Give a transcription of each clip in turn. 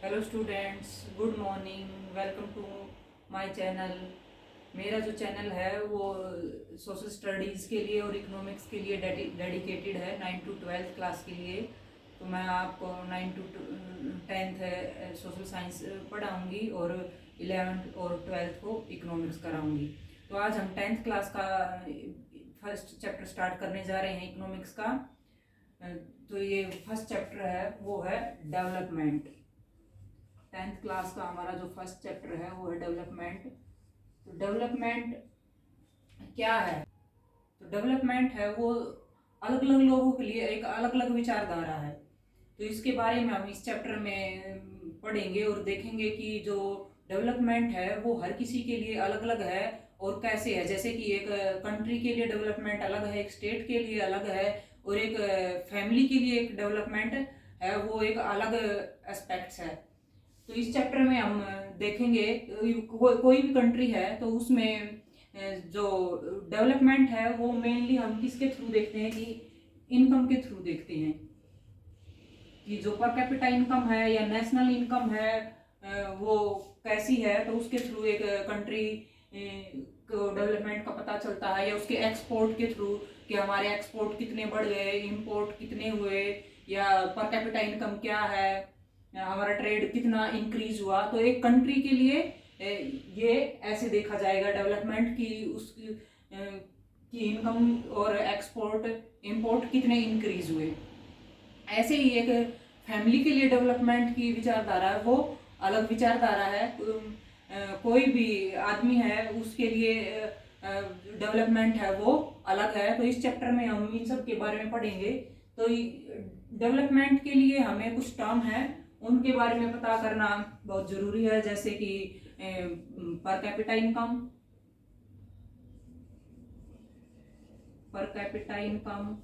Hello students, good morning. Welcome to my channel. मेरा जो channel है वो सोशल स्टडीज़ के लिए और इकोनॉमिक्स के लिए डेडिकेटेड है, 9 to 12 क्लास के लिए। तो मैं आपको 9 to 10th सोशल साइंस पढ़ाऊँगी और 11th और 12th को इकोनॉमिक्स कराऊँगी। तो आज हम 10th क्लास का फर्स्ट चैप्टर स्टार्ट करने जा रहे हैं इकोनॉमिक्स का। तो ये फर्स्ट चैप्टर है वो है डेवलपमेंट। 10th क्लास का हमारा जो फर्स्ट चैप्टर है वो है डेवलपमेंट। तो डेवलपमेंट क्या है? तो डेवलपमेंट है वो अलग अलग लोगों के लिए एक अलग अलग विचारधारा है। तो इसके बारे में हम इस चैप्टर में पढ़ेंगे और देखेंगे कि जो डेवलपमेंट है वो हर किसी के लिए अलग अलग है और कैसे है। जैसे कि एक कंट्री के लिए डेवलपमेंट अलग है, एक स्टेट के लिए अलग है और एक फैमिली के लिए एक डेवलपमेंट है वो एक अलग एस्पेक्ट्स है। तो इस चैप्टर में हम देखेंगे कोई भी कंट्री है तो उसमें जो डेवलपमेंट है वो मेनली हम किसके थ्रू देखते हैं कि इनकम के थ्रू देखते हैं कि जो पर कैपिटा इनकम है या नेशनल इनकम है वो कैसी है। तो उसके थ्रू एक कंट्री को डेवलपमेंट का पता चलता है, या उसके एक्सपोर्ट के थ्रू कि हमारे एक्सपोर्ट कितने बढ़ गए, इंपोर्ट कितने हुए, या पर कैपिटा इनकम क्या है, हमारा ट्रेड कितना इंक्रीज हुआ। तो एक कंट्री के लिए ये ऐसे देखा जाएगा डेवलपमेंट की उसकी की इनकम और एक्सपोर्ट इंपोर्ट कितने इंक्रीज हुए। ऐसे ही एक फैमिली के लिए डेवलपमेंट की विचारधारा है वो अलग विचारधारा है। कोई भी आदमी है उसके लिए डेवलपमेंट है वो अलग है। तो इस चैप्टर में हम इन सब के बारे में पढ़ेंगे। तो डेवलपमेंट के लिए हमें कुछ टर्म है उनके बारे में पता करना बहुत जरूरी है, जैसे कि per capita income,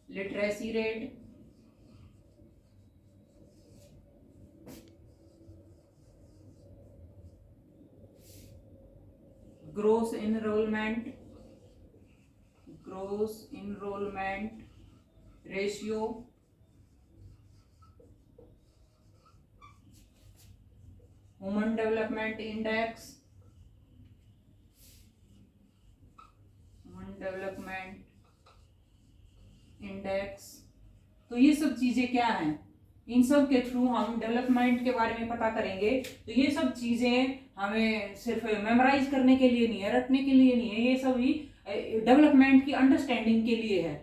literacy rate, gross enrolment ratio, human development index. तो ये सब चीजें क्या हैं? इन सब के थ्रू हम डेवलपमेंट के बारे में पता करेंगे। तो ये सब चीजें हमें सिर्फ मेमोराइज करने के लिए नहीं है, रटने के लिए नहीं है, ये सब ही डेवलपमेंट की अंडरस्टैंडिंग के लिए है।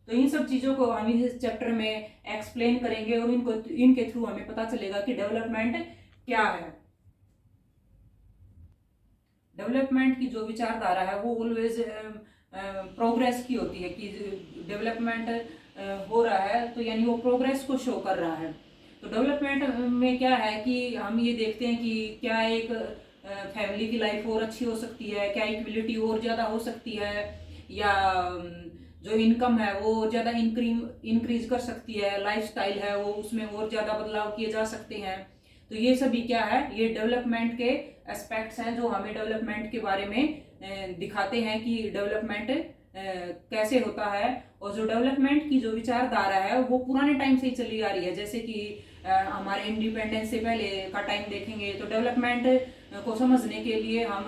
तो इन सब चीजों को हम इस चैप्टर में एक्सप्लेन करेंगे और इनके थ्रू हमें पता चलेगा कि डेवलपमेंट क्या है। डेवलपमेंट की जो विचारधारा है वो ऑलवेज प्रोग्रेस की होती है कि डेवलपमेंट हो रहा है तो यानी वो प्रोग्रेस को शो कर रहा है। तो डेवलपमेंट में क्या है कि हम ये देखते हैं कि क्या एक फैमिली की लाइफ और अच्छी हो सकती है, क्या इक्वलिटी और ज़्यादा हो सकती है, या जो इनकम है वो और ज़्यादा इंक्रीज कर सकती है, लाइफस्टाइल है वो उसमें और ज़्यादा बदलाव किए जा सकते हैं। तो ये सभी क्या है, ये डेवलपमेंट के एस्पेक्ट्स हैं जो हमें डेवलपमेंट के बारे में दिखाते हैं कि डेवलपमेंट कैसे होता है। और जो डेवलपमेंट की जो विचारधारा है वो पुराने टाइम से ही चली आ रही है। जैसे कि हमारे इंडिपेंडेंस से पहले का टाइम देखेंगे तो डेवलपमेंट को समझने के लिए हम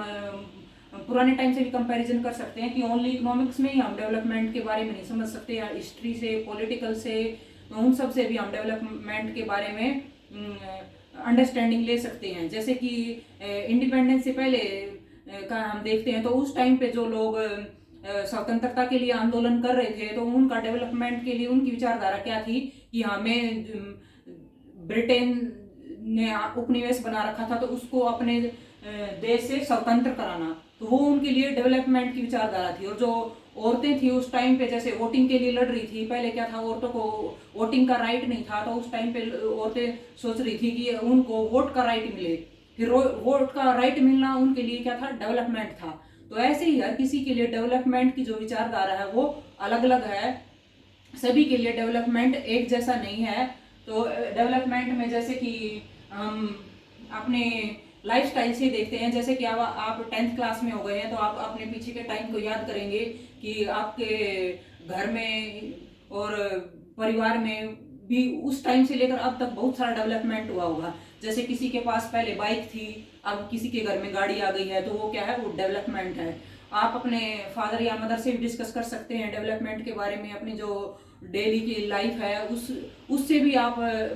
पुराने टाइम से भी कंपैरिजन कर सकते हैं कि ओनली इकोनॉमिक्स में ही हम डेवलपमेंट के बारे में नहीं समझ सकते, या हिस्ट्री से, पॉलिटिकल से, उन सब से भी हम डेवलपमेंट के बारे में अंडरस्टैंडिंग ले सकते हैं। जैसे कि इंडिपेंडेंस से पहले का हम देखते हैं तो उस टाइम पे जो लोग स्वतंत्रता के लिए आंदोलन कर रहे थे तो उनका डेवलपमेंट के लिए उनकी विचारधारा क्या थी कि हमें ब्रिटेन ने उपनिवेश बना रखा था तो उसको अपने देश से स्वतंत्र कराना। तो वो उनके लिए डेवलपमेंट की विचारधारा थी। और जो औरतें थी उस टाइम पे जैसे वोटिंग के लिए लड़ रही थी, पहले क्या था औरतों को वोटिंग का राइट नहीं था, तो उस टाइम पे औरतें सोच रही थी कि उनको वोट का राइट मिले। फिर वोट का राइट मिलना उनके लिए क्या था, डेवलपमेंट था। तो ऐसे ही हर किसी के लिए डेवलपमेंट की जो विचारधारा है वो अलग अलग है, सभी के लिए डेवलपमेंट एक जैसा नहीं है। तो डेवलपमेंट में जैसे कि हम अपने लाइफ स्टाइल से देखते हैं, जैसे कि आप 10th क्लास में हो गए हैं तो आप अपने पीछे के टाइम को याद करेंगे कि आपके घर में और परिवार में भी उस टाइम से लेकर अब तक बहुत सारा डेवलपमेंट हुआ होगा। जैसे किसी के पास पहले बाइक थी, अब किसी के घर में गाड़ी आ गई है, तो वो क्या है, वो डेवलपमेंट है। आप अपने फादर या मदर से भी डिस्कस कर सकते हैं डेवलपमेंट के बारे में, अपनी जो डेली की लाइफ है उससे भी आप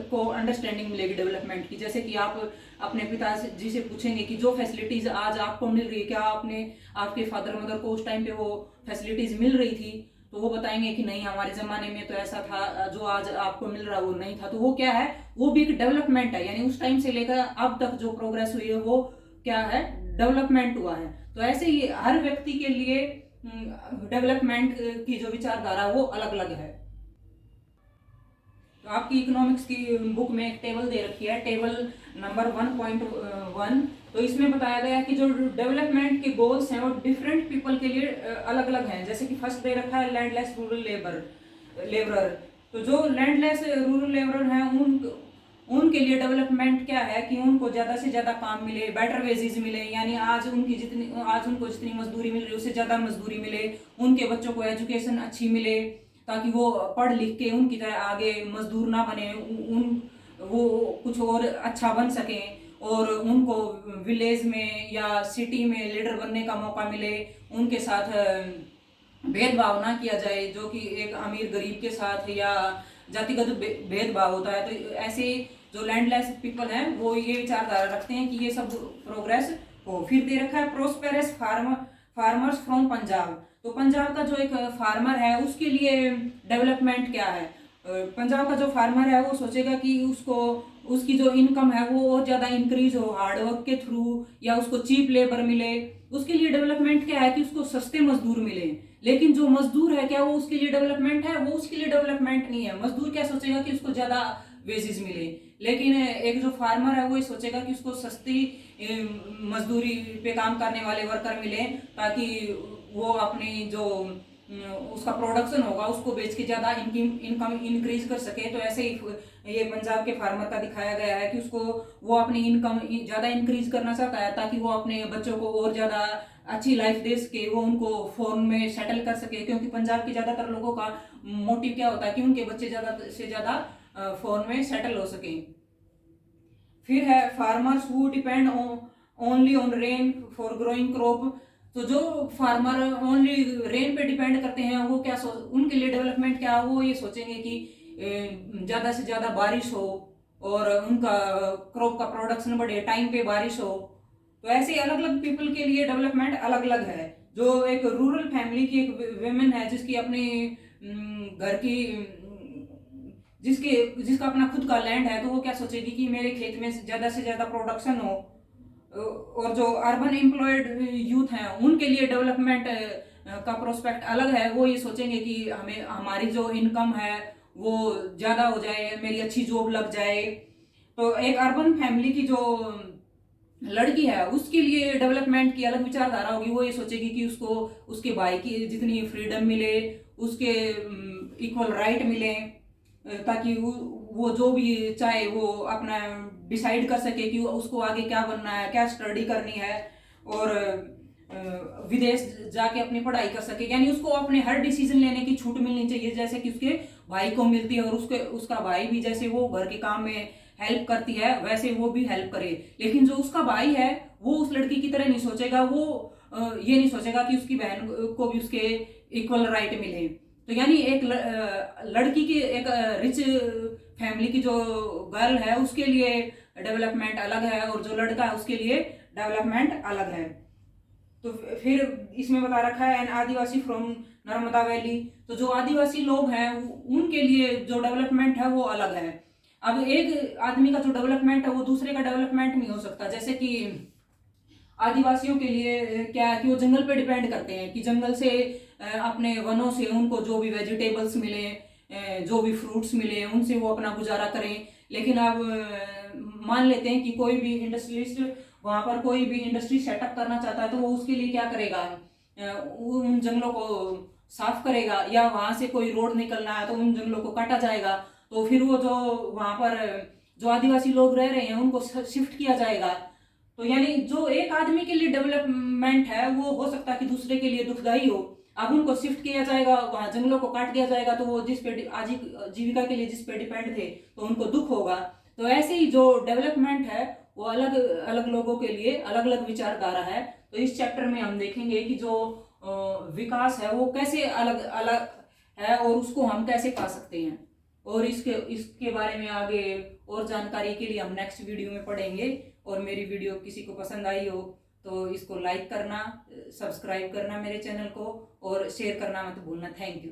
को अंडरस्टैंडिंग मिलेगी डेवलपमेंट की। जैसे कि आप अपने पिताजी से पूछेंगे कि जो फैसिलिटीज आज आपको मिल रही है, क्या आपके फादर मदर को उस टाइम पे वो फैसिलिटीज मिल रही थी, तो वो बताएंगे कि नहीं, हमारे ज़माने में तो ऐसा था, जो आज आपको मिल रहा वो नहीं था। तो वो क्या है, वो भी एक डेवलपमेंट है। यानी उस टाइम से लेकर अब तक जो प्रोग्रेस हुई है वो क्या है, डेवलपमेंट हुआ है। तो ऐसे ही हर व्यक्ति के लिए डेवलपमेंट की जो विचारधारा वो अलग अलग है। तो आपकी इकोनॉमिक्स की बुक में एक टेबल दे रखी है, टेबल नंबर 1.1। तो इसमें बताया गया है कि जो डेवलपमेंट के गोल्स हैं वो डिफरेंट पीपल के लिए अलग अलग हैं। जैसे कि फर्स्ट दे रखा है लैंडलेस रूरल लेबरर। तो जो लैंडलेस रूरल लेबरर हैं उनके लिए डेवलपमेंट क्या है कि उनको ज़्यादा से ज़्यादा काम मिले, बेटर वेजेस मिले। यानी आज उनको जितनी मजदूरी मिल रही है उससे ज़्यादा मजदूरी मिले। उनके बच्चों को एजुकेशन अच्छी मिले ताकि वो पढ़ लिख के उनकी तरह आगे मजदूर ना बने, वो कुछ और अच्छा बन सकें। और उनको विलेज में या सिटी में लीडर बनने का मौका मिले। उनके साथ भेदभाव ना किया जाए, जो कि एक अमीर गरीब के साथ या जातिगत भेदभाव होता है। तो ऐसे जो लैंडलेस पीपल हैं वो ये विचारधारा रखते हैं कि ये सब प्रोग्रेस हो। फिर दे रखा है प्रोस्पेरस फार्मर्स फ्रॉम पंजाब। तो पंजाब का जो एक फार्मर है उसके लिए डेवलपमेंट क्या है। पंजाब का जो फार्मर है वो सोचेगा कि उसकी जो इनकम है वो और ज़्यादा इंक्रीज हो हार्डवर्क के थ्रू, या उसको चीप लेबर मिले। उसके लिए डेवलपमेंट क्या है कि उसको सस्ते मजदूर मिले। लेकिन जो मजदूर है क्या वो उसके लिए डेवलपमेंट है, वो उसके लिए डेवलपमेंट नहीं है। मजदूर क्या सोचेगा कि उसको ज़्यादा वेजेस मिले। लेकिन एक जो फार्मर है वो ये सोचेगा कि उसको सस्ती मजदूरी पे काम करने वाले वर्कर मिले, ताकि वो अपनी जो उसका प्रोडक्शन होगा उसको बेच के ज़्यादा इनकम इंक्रीज कर सके। तो ऐसे ही ये पंजाब के फार्मर का दिखाया गया है कि वो अपनी इनकम ज़्यादा इंक्रीज करना चाहता है ताकि वो अपने बच्चों को और ज़्यादा अच्छी लाइफ दे सके, वो उनको फॉरेन में सेटल कर सके। क्योंकि पंजाब के ज़्यादातर लोगों का मोटिव क्या होता है कि उनके बच्चे ज़्यादा से ज़्यादा फॉरेन में सेटल हो सके। फिर है farmers who depend only on rain for growing crop. तो जो फार्मर ओनली रेन पे डिपेंड करते हैं वो क्या उनके लिए डेवलपमेंट क्या, वो ये सोचेंगे कि ज़्यादा से ज़्यादा बारिश हो और उनका क्रॉप का प्रोडक्शन बढ़े, टाइम पे बारिश हो। तो ऐसे अलग अलग पीपल के लिए डेवलपमेंट अलग अलग है। जो एक रूरल फैमिली की एक वेमेन है जिसकी अपनी घर की जिसका अपना खुद का लैंड है, तो वो क्या सोचेगी कि मेरे खेत में ज़्यादा से ज़्यादा प्रोडक्शन हो। और जो अर्बन एम्प्लॉयड यूथ हैं उनके लिए डेवलपमेंट का प्रोस्पेक्ट अलग है। वो ये सोचेंगे कि हमारी जो इनकम है वो ज़्यादा हो जाए, मेरी अच्छी जॉब लग जाए। तो एक अर्बन फैमिली की जो लड़की है उसके लिए डेवलपमेंट की अलग विचारधारा होगी। वो ये सोचेगी कि उसको उसके भाई की जितनी फ्रीडम मिले, उसके इक्वल राइट मिले, ताकि वो जो भी चाहे वो अपना डिसाइड कर सके कि उसको आगे क्या बनना है, क्या स्टडी करनी है, और विदेश जाके अपनी पढ़ाई कर सके। यानी उसको अपने हर डिसीजन लेने की छूट मिलनी चाहिए, जैसे कि उसके भाई को मिलती है। और उसका भाई भी जैसे वो घर के काम में हेल्प करती है वैसे वो भी हेल्प करे। लेकिन जो उसका भाई है वो उस लड़की की तरह नहीं सोचेगा। वो ये नहीं सोचेगा कि उसकी बहन को भी उसके इक्वल राइट मिले। तो यानी एक लड़की की, एक रिच फैमिली की जो गर्ल है उसके लिए डेवलपमेंट अलग है, और जो लड़का है उसके लिए डेवलपमेंट अलग है। तो फिर इसमें बता रखा है an Adivasi from Narmada valley. तो जो आदिवासी लोग हैं उनके लिए जो डेवलपमेंट है वो अलग है। अब एक आदमी का जो डेवलपमेंट है वो दूसरे का डेवलपमेंट नहीं हो सकता। जैसे कि आदिवासियों के लिए क्या है कि वो जंगल पे डिपेंड करते हैं कि जंगल से अपने वनों से उनको जो भी वेजिटेबल्स मिले, जो भी फ्रूट्स मिले, उनसे वो अपना गुजारा करें। लेकिन अब मान लेते हैं कि कोई भी इंडस्ट्रियलिस्ट वहाँ पर कोई भी इंडस्ट्री सेटअप करना चाहता है, तो वो उसके लिए क्या करेगा, उन जंगलों को साफ करेगा, या वहाँ से कोई रोड निकलना है तो उन जंगलों को काटा जाएगा। तो फिर वो जो वहाँ पर जो आदिवासी लोग रह रहे हैं उनको शिफ्ट किया जाएगा। तो यानी जो एक आदमी के लिए डेवलपमेंट है वो हो सकता है कि दूसरे के लिए दुखदाई हो। अब उनको शिफ्ट किया जाएगा, वहां जंगलों को काट दिया जाएगा, तो वो जिस पे आजीविका के लिए जिस पे डिपेंड थे तो उनको दुख होगा। तो ऐसे ही जो डेवलपमेंट है वो अलग अलग लोगों के लिए अलग अलग विचारधारा है। तो इस चैप्टर में हम देखेंगे कि जो विकास है वो कैसे अलग अलग है और उसको हम कैसे पा सकते हैं, और इसके बारे में आगे और जानकारी के लिए हम नेक्स्ट वीडियो में पढ़ेंगे। और मेरी वीडियो किसी को पसंद आई हो तो इसको लाइक करना, सब्सक्राइब करना मेरे चैनल को, और शेयर करना मत भूलना। Thank you.